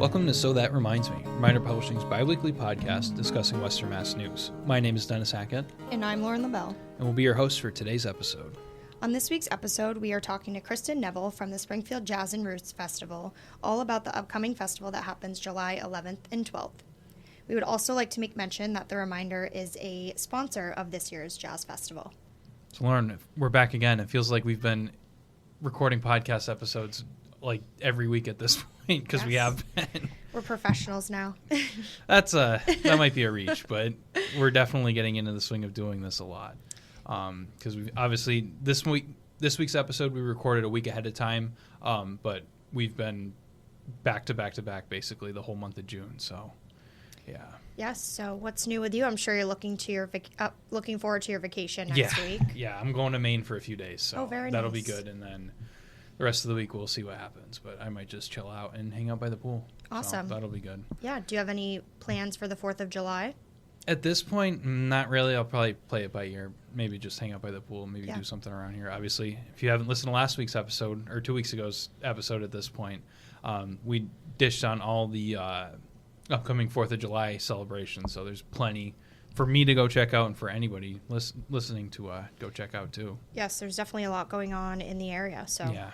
Welcome to So That Reminds Me, Reminder Publishing's bi-weekly podcast discussing Western Mass news. My name is Dennis Hackett. And I'm Lauren LeBel. And we'll be your hosts for today's episode. On this week's episode, we are talking to Kristen Neville from the Springfield Jazz and Roots Festival, all about the upcoming festival that happens July 11th and 12th. We would also like to make mention that the Reminder is a sponsor of this year's Jazz Festival. So Lauren, we're back again. It feels like we've been recording podcast episodes like every week at this point because we have been. We're professionals now. That might be a reach, but we're definitely getting into the swing of doing this a lot. Because we obviously this week's episode we recorded a week ahead of time, but we've been back to back basically the whole month of June. So, yeah. Yes. So, what's new with you? I'm sure you're looking forward to your vacation next week. Yeah, I'm going to Maine for a few days, so that'll be good. And then the rest of the week we'll see what happens. But I might just chill out and hang out by the pool. Awesome. So that'll be good. Yeah. Do you have any plans for the 4th of July? At this point, not really. I'll probably play it by ear. Maybe just hang out by the pool. Maybe do something around here. Obviously, if you haven't listened to last week's episode, or 2 weeks ago's episode at this point, we dished on all the upcoming 4th of July celebrations. So there's plenty for me to go check out and for anybody listening to go check out too. Yes, there's definitely a lot going on in the area. So yeah.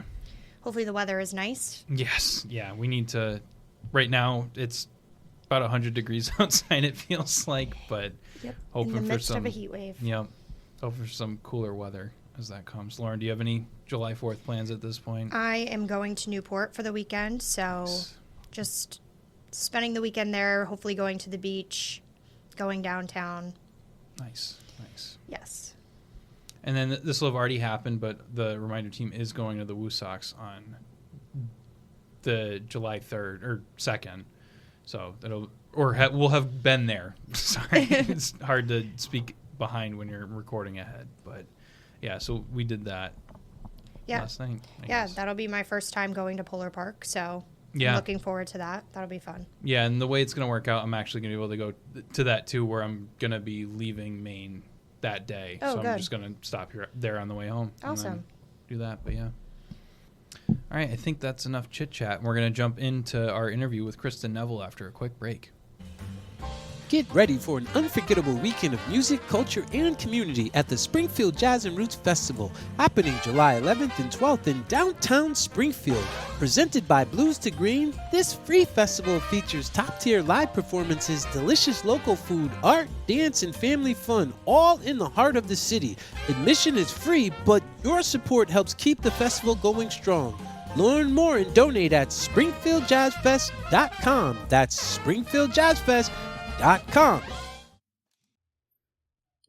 Hopefully the weather is nice. Yes. Yeah. We need to. Right now, it's about 100 degrees outside, it feels like, but hoping in the midst for some of a heat wave. Yep. Hope for some cooler weather as that comes. Lauren, do you have any July 4th plans at this point? I am going to Newport for the weekend, so just spending the weekend there, hopefully going to the beach, going downtown. Nice. Yes. And then this will have already happened, but the Reminder team is going to the Woo Sox on the July 3rd or 2nd. So we'll have been there. Sorry, it's hard to speak behind when you're recording ahead, but yeah. So we did that last night. I guess. That'll be my first time going to Polar Park. So yeah, I'm looking forward to that. That'll be fun. Yeah, and the way it's gonna work out, I'm actually gonna be able to go to that too, where I'm gonna be leaving Maine that day. Oh, so good. I'm just gonna stop there on the way home. Awesome. And then do that, but yeah. All right, I think that's enough chit-chat. We're going to jump into our interview with Kristen Neville after a quick break. Get ready for an unforgettable weekend of music, culture, and community at the Springfield Jazz and Roots Festival, happening July 11th and 12th in downtown Springfield. Presented by Blues to Green, this free festival features top-tier live performances, delicious local food, art, dance, and family fun, all in the heart of the city. Admission is free, but your support helps keep the festival going strong. Learn more and donate at SpringfieldJazzFest.com. That's SpringfieldJazzFest.com.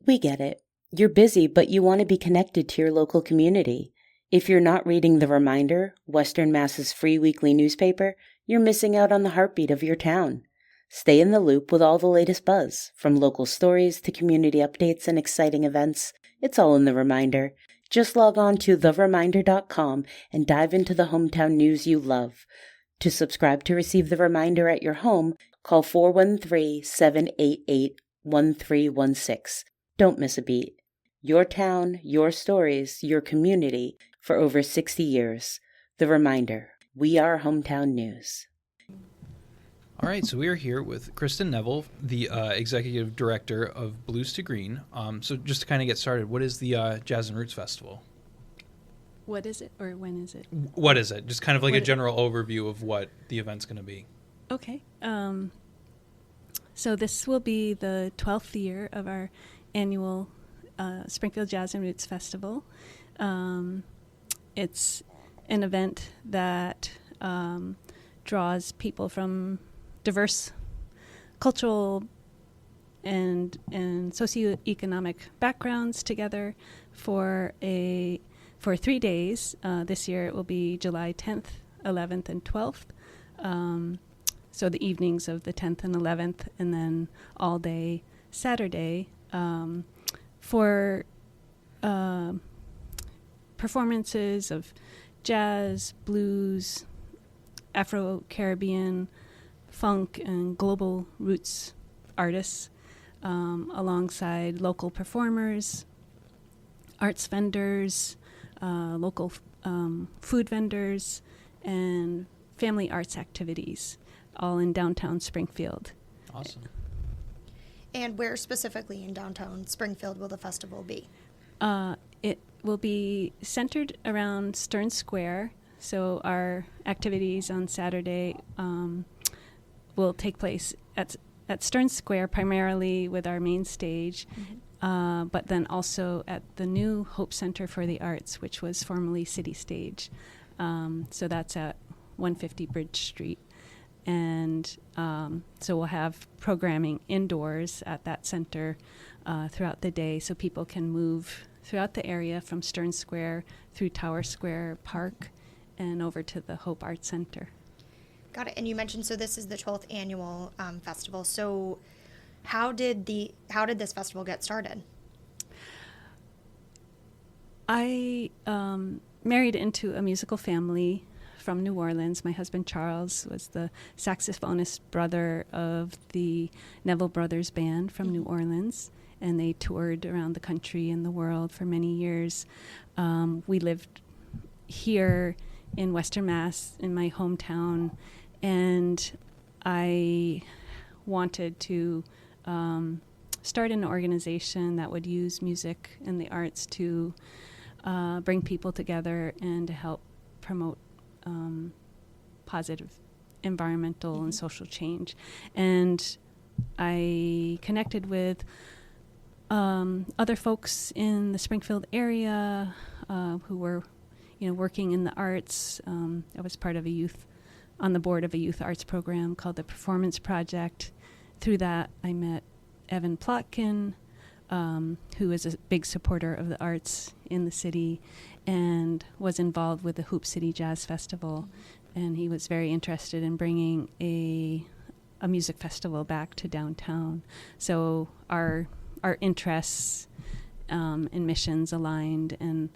We get it. You're busy, but you want to be connected to your local community. If you're not reading The Reminder, Western Mass's free weekly newspaper, you're missing out on the heartbeat of your town. Stay in the loop with all the latest buzz, from local stories to community updates and exciting events. It's all in The Reminder. Just log on to thereminder.com and dive into the hometown news you love. To subscribe to receive The Reminder at your home, call 413-788-1316. Don't miss a beat. Your town, your stories, your community for over 60 years. The Reminder. We are hometown news. All right, so we are here with Kristen Neville, the executive director of Blues to Green. So just to kind of get started, what is the Jazz and Roots Festival? What is it, or when is it? What is it? Just kind of like a general overview of what the event's going to be. Okay. So this will be the 12th year of our annual Springfield Jazz and Roots Festival. It's an event that draws people from diverse cultural and socioeconomic backgrounds together for 3 days. This year it will be July 10th, 11th, and 12th. So the evenings of the 10th and 11th, and then all day Saturday for performances of jazz, blues, Afro-Caribbean, funk, and global roots artists, alongside local performers, arts vendors, local food vendors, and family arts activities. all in downtown Springfield. Awesome. And where specifically in downtown Springfield will the festival be? It will be centered around Stern Square. So our activities on Saturday will take place at Stern Square, primarily with our main stage, but then also at the new Hope Center for the Arts, which was formerly City Stage. So that's at 150 Bridge Street. And so we'll have programming indoors at that center throughout the day, so people can move throughout the area from Stern Square through Tower Square Park and over to the Hope Art Center. Got it. And you mentioned, so this is the 12th annual festival. So how did this festival get started? I married into a musical family from New Orleans. My husband Charles was the saxophonist brother of the Neville Brothers Band from New Orleans, and they toured around the country and the world for many years. We lived here in Western Mass, in my hometown, and I wanted to start an organization that would use music and the arts to bring people together and to help promote positive environmental and social change. And I connected with other folks in the Springfield area who were, working in the arts. I was part of on the board of a youth arts program called the Performance Project. Through that, I met Evan Plotkin, who is a big supporter of the arts in the city and was involved with the Hoop City Jazz Festival. And he was very interested in bringing a music festival back to downtown. So our interests and missions aligned, and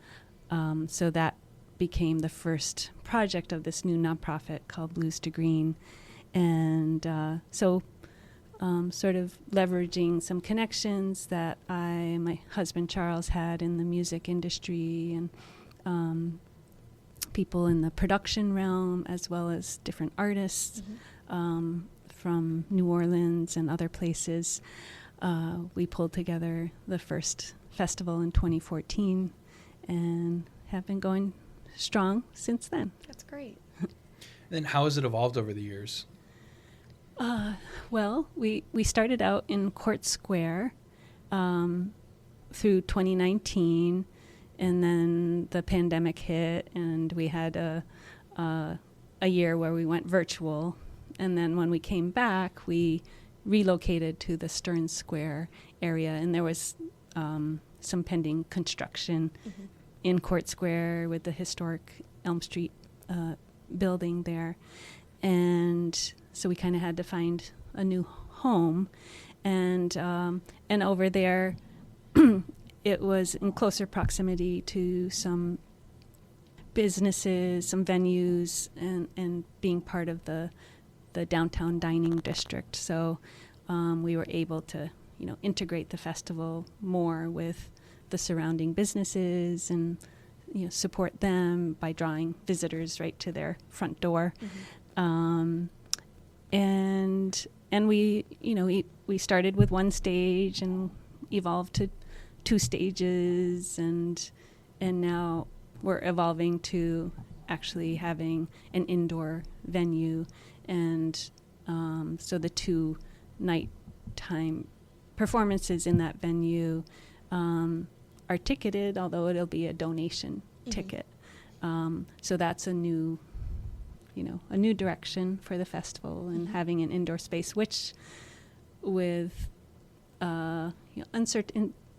so that became the first project of this new nonprofit called Blues to Green. And so sort of leveraging some connections that my husband Charles had in the music industry, and people in the production realm, as well as different artists from New Orleans and other places. We pulled together the first festival in 2014 and have been going strong since then. That's great. Then how has it evolved over the years? Well, we started out in Court Square through 2019, and then the pandemic hit, and we had a year where we went virtual. And then when we came back, we relocated to the Stern Square area, and there was some pending construction in Court Square with the historic Elm Street building there. And so we kind of had to find a new home, and over there it was in closer proximity to some businesses, some venues, and being part of the downtown dining district. So we were able to integrate the festival more with the surrounding businesses and support them by drawing visitors right to their front door. And we we started with one stage and evolved to 2 stages, and now we're evolving to actually having an indoor venue, and so the 2 nighttime performances in that venue are ticketed, although it'll be a donation ticket. So that's a new direction for the festival, and having an indoor space, which with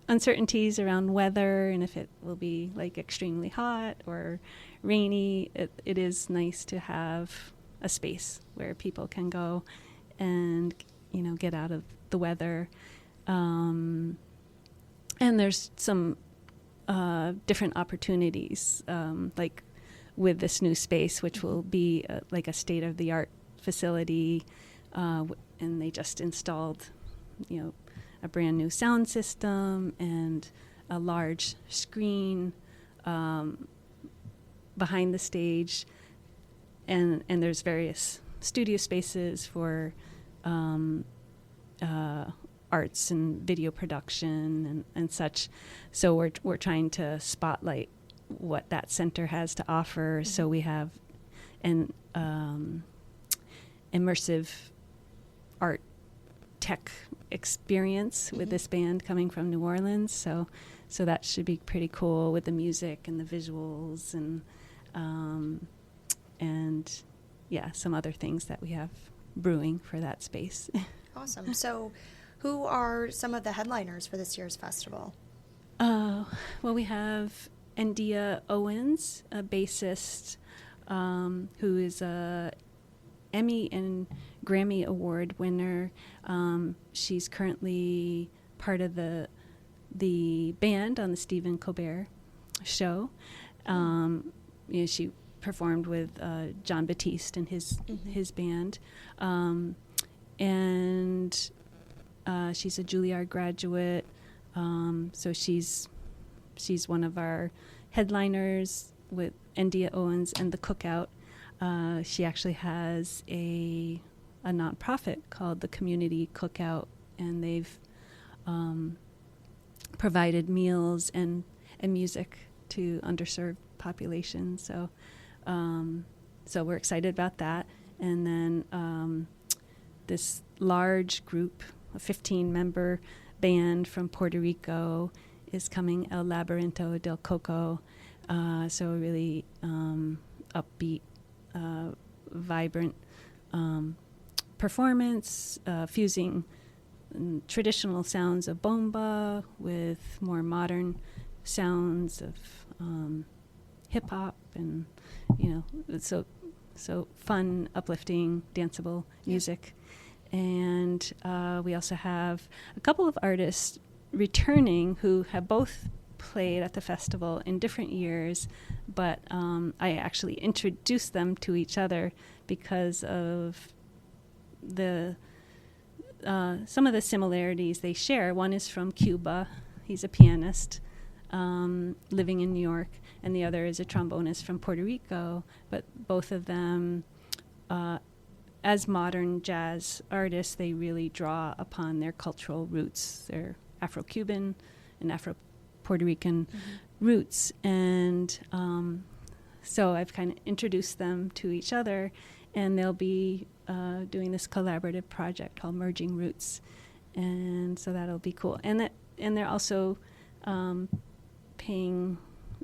uncertainties around weather and if it will be like extremely hot or rainy, it is nice to have a space where people can go and get out of the weather. And there's some different opportunities, like with this new space, which will be like a state-of-the-art facility, and they just installed, a brand new sound system and a large screen behind the stage, and there's various studio spaces for arts and video production and such. So we're trying to spotlight what that center has to offer. So we have an immersive art tech experience with this band coming from New Orleans. So that should be pretty cool with the music and the visuals and some other things that we have brewing for that space. Awesome. So who are some of the headliners for this year's festival? Well, we have Endea Owens, a bassist who is a Emmy and Grammy Award winner. She's currently part of the band on the Stephen Colbert show. She performed with John Batiste and his band, and she's a Juilliard graduate. So she's one of our headliners with Endea Owens and the Cookout. She actually has a nonprofit called the Community Cookout, and they've provided meals and music to underserved populations. So we're excited about that. And then this large group, a 15-member band from Puerto Rico, is coming, El Laberinto del Coco. So a really upbeat, vibrant performance, fusing traditional sounds of bomba with more modern sounds of hip hop, and so fun, uplifting, danceable music. And we also have a couple of artists returning who have both played at the festival in different years, but I actually introduced them to each other because of some of the similarities they share. One is from Cuba. He's a pianist living in New York, and the other is a trombonist from Puerto Rico. But both of them, as modern jazz artists, they really draw upon their cultural roots, their Afro-Cuban and Afro-Puerto Rican roots. And so I've kind of introduced them to each other, and they'll be doing this collaborative project called Merging Roots. And so that'll be cool. And they're also paying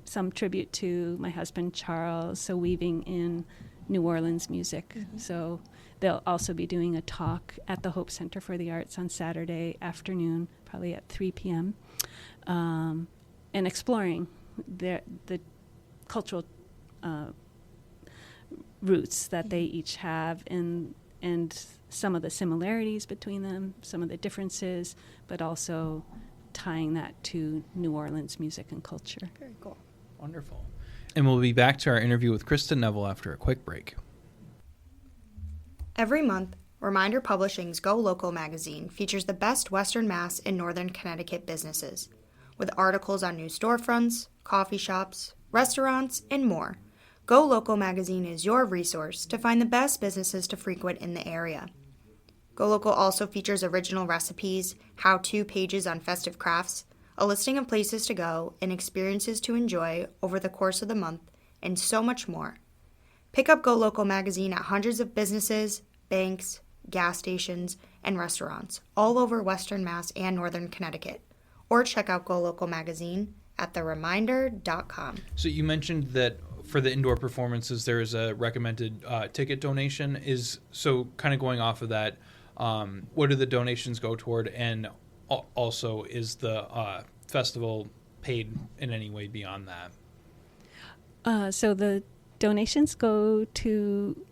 some tribute to my husband, Charles, so weaving in New Orleans music. So they'll also be doing a talk at the Hope Center for the Arts on Saturday afternoon, probably at 3 p.m., and exploring the cultural roots that they each have, and some of the similarities between them, some of the differences, but also tying that to New Orleans music and culture. Very cool. Wonderful. And we'll be back to our interview with Kristen Neville after a quick break. Every month, Reminder Publishing's Go Local magazine features the best Western Mass and Northern Connecticut businesses, with articles on new storefronts, coffee shops, restaurants, and more. Go Local magazine is your resource to find the best businesses to frequent in the area. Go Local also features original recipes, how-to pages on festive crafts, a listing of places to go, and experiences to enjoy over the course of the month, and so much more. Pick up Go Local magazine at hundreds of businesses, banks, gas stations, and restaurants all over Western Mass and Northern Connecticut. Or check out Go Local magazine at thereminder.com. So you mentioned that for the indoor performances, there is a recommended ticket donation. So kind of going off of that, what do the donations go toward? And also, is the festival paid in any way beyond that? So the donations go to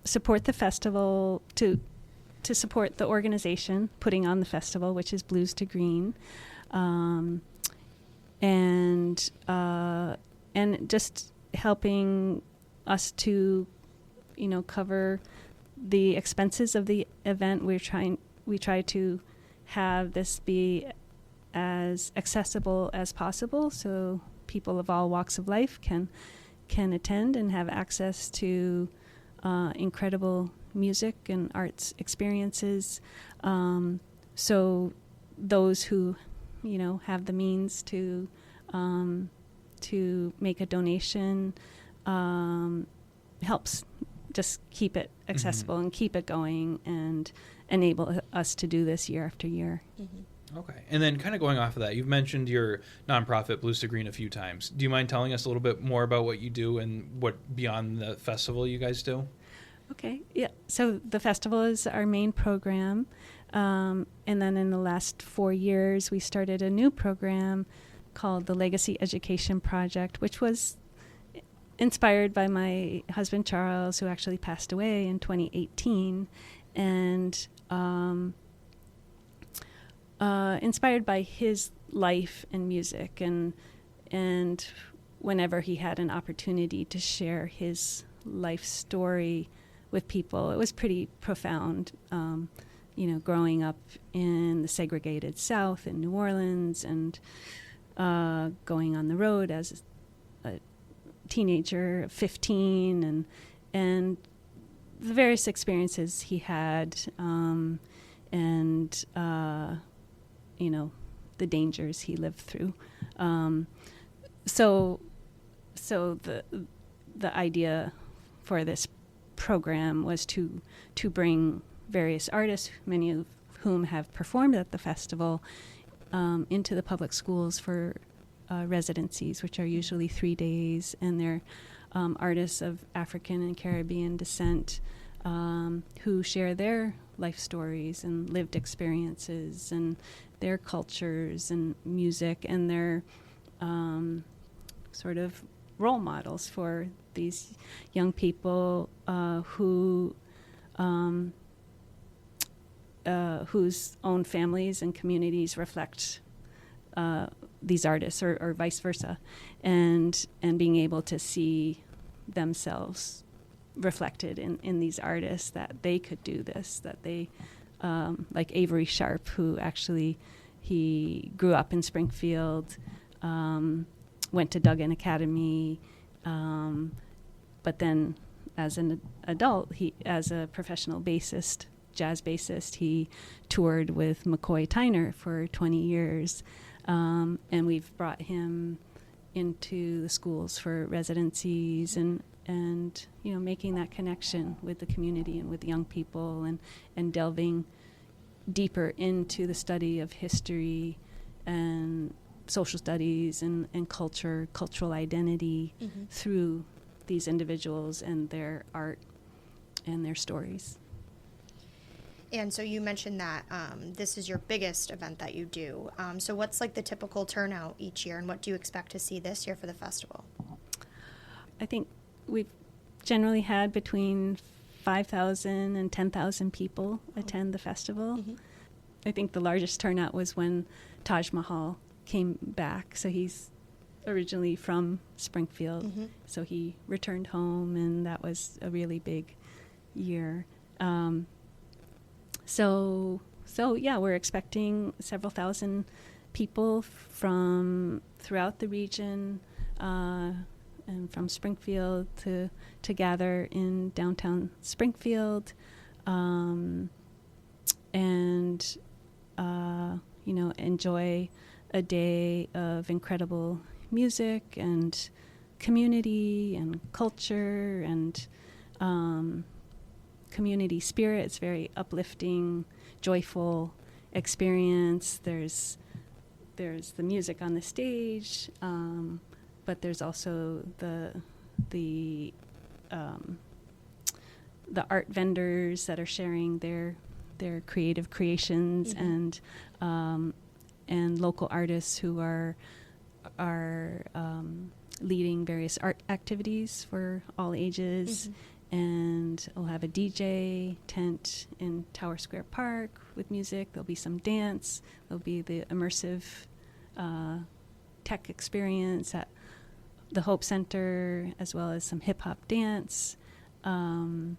support the festival, to support the organization putting on the festival, which is Blues to Green, and just helping us to, cover the expenses of the event. We try to have this be as accessible as possible, so people of all walks of life can attend and have access to incredible music and arts experiences. So those who, have the means to make a donation helps just keep it accessible and keep it going and enable us to do this year after year. Okay. And then kind of going off of that, you've mentioned your nonprofit Blues to Green a few times. Do you mind telling us a little bit more about what you do and what beyond the festival you guys do? Okay. Yeah. So the festival is our main program. And then in the last 4 years, we started a new program called the Legacy Education Project, which was inspired by my husband, Charles, who actually passed away in 2018. And inspired by his life and music, and whenever he had an opportunity to share his life story with people, it was pretty profound. Growing up in the segregated South in New Orleans and going on the road as a teenager, 15, and the various experiences he had, and the dangers he lived through. So the idea for this program was to bring various artists, many of whom have performed at the festival, into the public schools for residencies, which are usually 3 days, and they're artists of African and Caribbean descent who share their life stories and lived experiences and their cultures and music, and their sort of role models for these young people whose own families and communities reflect these artists, or vice versa, and being able to see themselves reflected in these artists, that they could do this, that they, like Avery Sharp, who actually, he grew up in Springfield, went to Duggan Academy, but then as an adult, as a professional bassist, jazz bassist, he toured with McCoy Tyner for 20 years, and we've brought him into the schools for residencies and making that connection with the community and with young people, and delving deeper into the study of history and social studies and cultural identity through these individuals and their art and their stories. And so you mentioned that this is your biggest event that you do. So what's like the typical turnout each year, and what do you expect to see this year for the festival? I think we've generally had between 5,000 and 10,000 people attend the festival. I think the largest turnout was when Taj Mahal came back. So he's originally from Springfield, so he returned home, and that was a really big year. So yeah, we're expecting several thousand people from throughout the region and from Springfield to gather in downtown Springfield, and enjoy a day of incredible music and community and culture and community spirit. It's very uplifting, joyful experience. There's the music on the stage, but there's also the art vendors that are sharing their creative creations, and local artists who are leading various art activities for all ages. And we'll have a DJ tent in Tower Square Park with music. There'll be some dance. There'll be the immersive tech experience at the Hope Center, as well as some hip-hop dance, and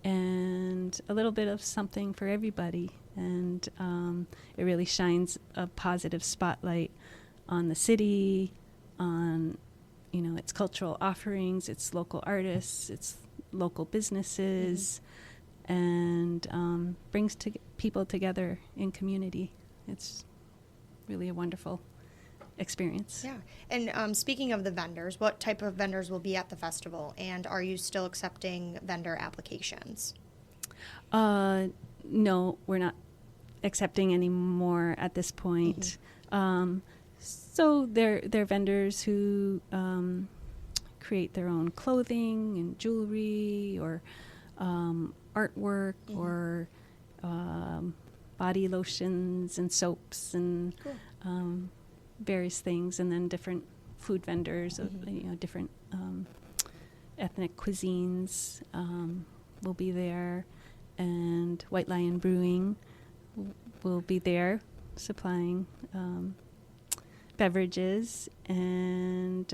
a little bit of something for everybody. And it really shines a positive spotlight on the city, on its cultural offerings, its local artists, its local businesses, and brings people together in community. It's really a wonderful experience. Yeah. And speaking of the vendors, what type of vendors will be at the festival? And are you still accepting vendor applications? No, we're not accepting any more at this point. So they're vendors who create their own clothing and jewelry or artwork or body lotions and soaps and various things, and then different food vendors of different ethnic cuisines will be there, and White Lion Brewing will be there supplying beverages, and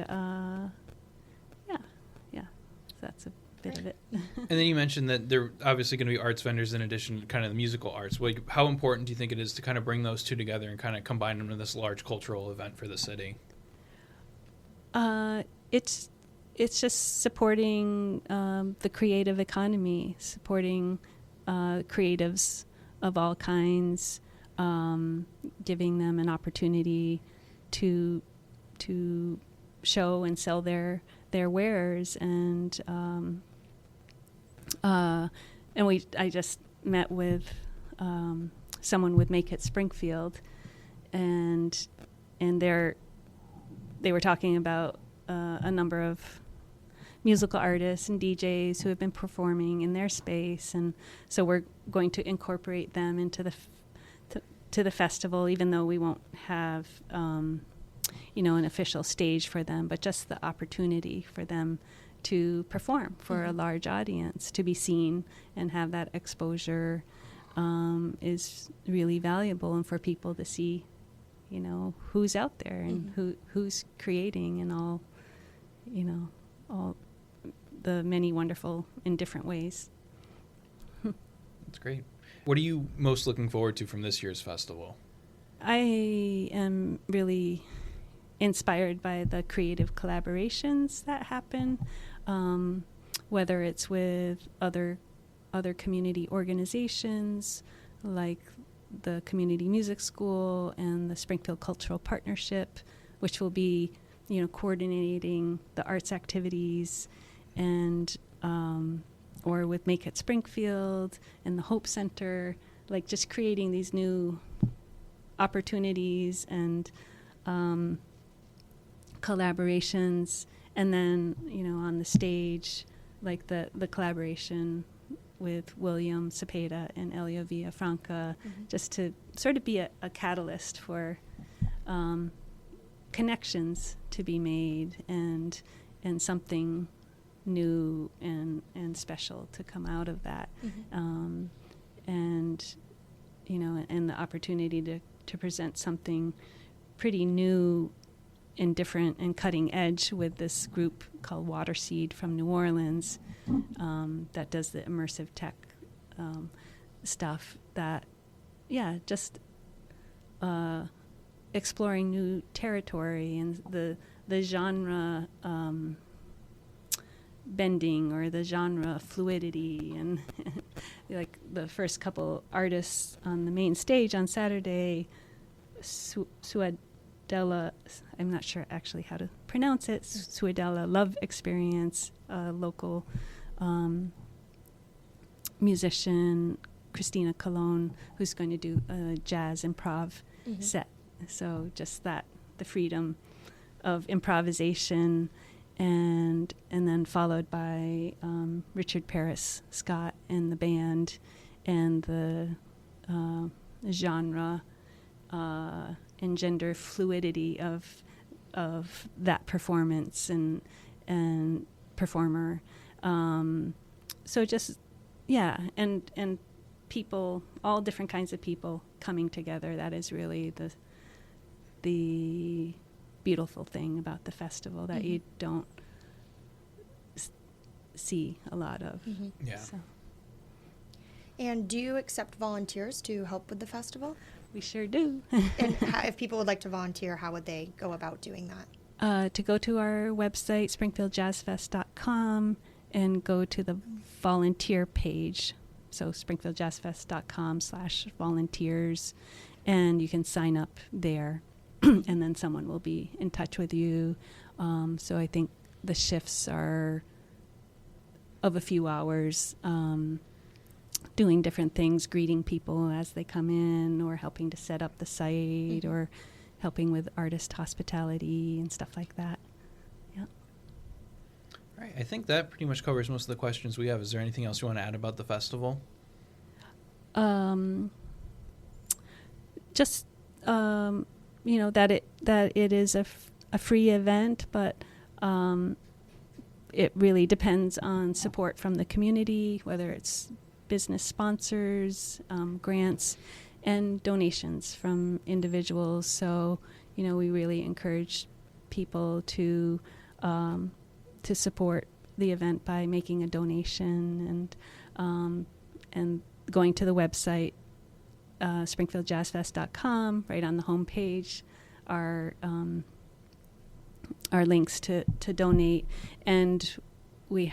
that's a bit of it. And then you mentioned that there are obviously going to be arts vendors in addition to kind of the musical arts. How important do you think it is to kind of bring those two together and kind of combine them in this large cultural event for the city? It's just supporting the creative economy, supporting creatives of all kinds, giving them an opportunity to show and sell their wares, and I just met with someone with Make It Springfield, and they were talking about a number of musical artists and DJs who have been performing in their space, and so we're going to incorporate them into the festival, even though we won't have an official stage for them, but just the opportunity for them to perform for a large audience, to be seen and have that exposure is really valuable, and for people to see, who's out there and who's creating, and all the many wonderful in different ways. That's great. What are you most looking forward to from this year's festival? I am really inspired by the creative collaborations that happen, whether it's with other community organizations like the Community Music School and the Springfield Cultural Partnership, which will be, coordinating the arts activities, and or with Make It Springfield and the Hope Center, like just creating these new opportunities and collaborations, and then on the stage, like the collaboration with William Cepeda and Elia Villafranca, just to sort of be a catalyst for connections to be made, and something new and special to come out of that, and and the opportunity to present something pretty new and different and cutting edge with this group called Waterseed from New Orleans, that does the immersive tech stuff, that just exploring new territory, and the genre bending, or the genre fluidity, and like the first couple artists on the main stage on Saturday, Suadella, I'm not sure actually how to pronounce it, Suadella Love Experience, a local musician, Christina Colon, who's going to do a jazz improv set. So just that, the freedom of improvisation, and then followed by Richard Paris Scott and the band, and the genre and gender fluidity of that performance and performer. So just and people, all different kinds of people coming together. That is really the beautiful thing about the festival that you don't see a lot of. Yeah. So. And do you accept volunteers to help with the festival? We sure do. And if people would like to volunteer, how would they go about doing that? To go to our website, springfieldjazzfest.com, and go to the volunteer page. So springfieldjazzfest.com/volunteers, and you can sign up there, and then someone will be in touch with you. So I think the shifts are of a few hours, doing different things, greeting people as they come in, or helping to set up the site, or helping with artist hospitality and stuff like that. Yeah. All right. I think that pretty much covers most of the questions we have. Is there anything else you want to add about the festival? Just that it is a free event, but it really depends on support from the community, whether it's business sponsors, grants, and donations from individuals. So, we really encourage people to support the event by making a donation and going to the website, springfieldjazzfest.com. Right on the homepage are links to donate, and we're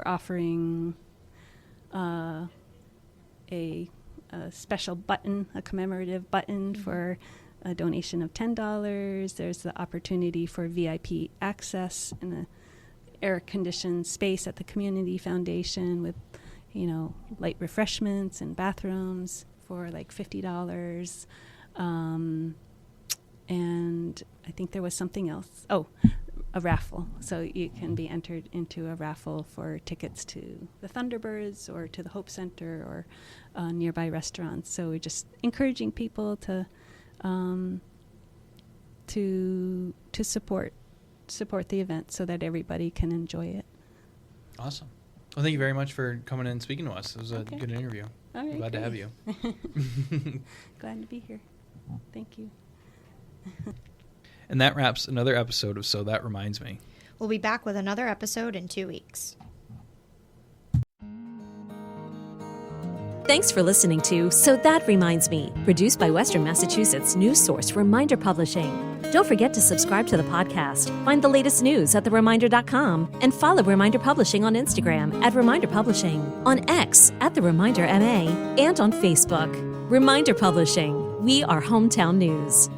offering a special button, a commemorative button for a donation of $10. There's the opportunity for VIP access in a air-conditioned space at the Community Foundation with, light refreshments and bathrooms for like $50. And I think there was something else. Oh, a raffle. So you can be entered into a raffle for tickets to the Thunderbirds or to the Hope Center or nearby restaurants. So we're just encouraging people to support the event so that everybody can enjoy it. Awesome. Well, thank you very much for coming in and speaking to us. It was a good interview. All right, glad to have you. Glad to be here. Thank you. And that wraps another episode of So That Reminds Me. We'll be back with another episode in 2 weeks. Thanks for listening to So That Reminds Me, produced by Western Massachusetts news source Reminder Publishing. Don't forget to subscribe to the podcast, find the latest news at thereminder.com, and follow Reminder Publishing on Instagram at Reminder Publishing, on X at The Reminder MA, and on Facebook. Reminder Publishing, we are hometown news.